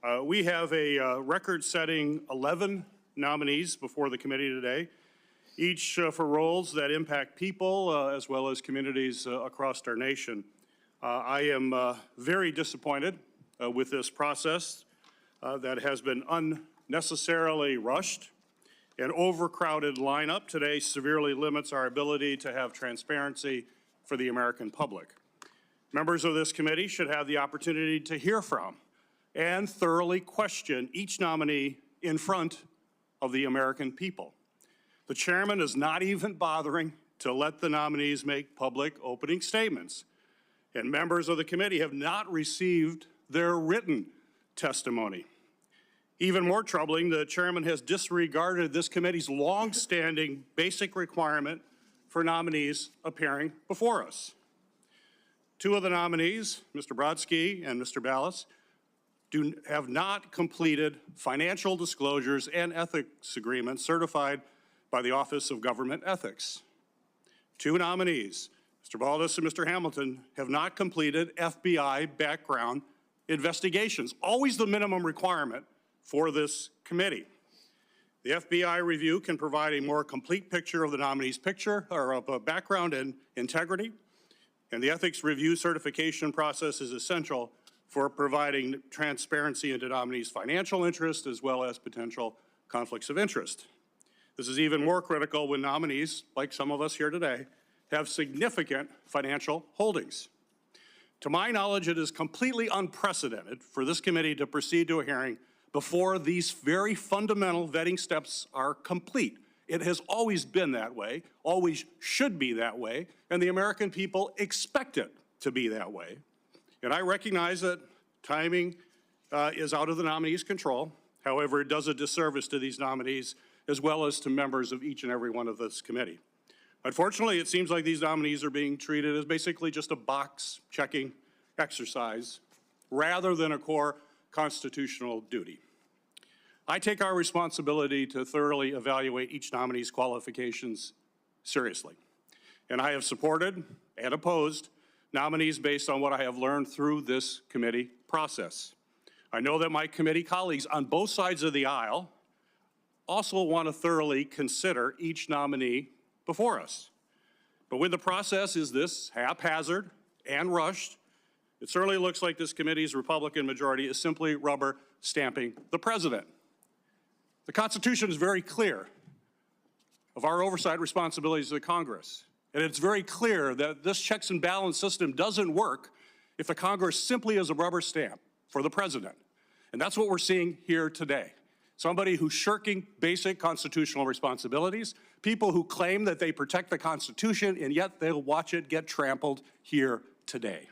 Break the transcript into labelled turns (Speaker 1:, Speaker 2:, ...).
Speaker 1: We have a record-setting 11 nominees before the committee today, each for roles that impact people as well as communities across our nation. I am very disappointed with this process that has been unnecessarily rushed. An overcrowded lineup today severely limits our ability to have transparency for the American public. Members of this committee should have the opportunity to hear from and thoroughly question each nominee in front of the American people. The chairman is not even bothering to let the nominees make public opening statements, and members of the committee have not received their written testimony. Even more troubling, the chairman has disregarded this committee's long-standing basic requirement for nominees appearing before us. Two of the nominees, Mr. Brodsky and Mr. Ballas, have not completed financial disclosures and ethics agreements certified by the Office of Government Ethics. Two nominees, Mr. Baldus and Mr. Hamilton, have not completed FBI background investigations, always the minimum requirement for this committee. The FBI review can provide a more complete picture of the nominee's picture or of background and integrity, and the ethics review certification process is essential for providing transparency into nominees' financial interest as well as potential conflicts of interest. This is even more critical when nominees, like some of us here today, have significant financial holdings. To my knowledge, it is completely unprecedented for this committee to proceed to a hearing before these very fundamental vetting steps are complete. It has always been that way, always should be that way, and the American people expect it to be that way. And I recognize that timing is out of the nominee's control. However, it does a disservice to these nominees as well as to members of each and every one of this committee. Unfortunately, it seems like these nominees are being treated as basically just a box-checking exercise rather than a core constitutional duty. I take our responsibility to thoroughly evaluate each nominee's qualifications seriously, and I have supported and opposed nominees based on what I have learned through this committee process. I know that my committee colleagues on both sides of the aisle also want to thoroughly consider each nominee before us. But when the process is this haphazard and rushed, it certainly looks like this committee's Republican majority is simply rubber stamping the president. The Constitution is very clear of our oversight responsibilities to the Congress. And it's very clear that this checks and balance system doesn't work if the Congress simply is a rubber stamp for the president. And that's what we're seeing here today. Somebody who's shirking basic constitutional responsibilities, people who claim that they protect the Constitution, and yet they'll watch it get trampled here today.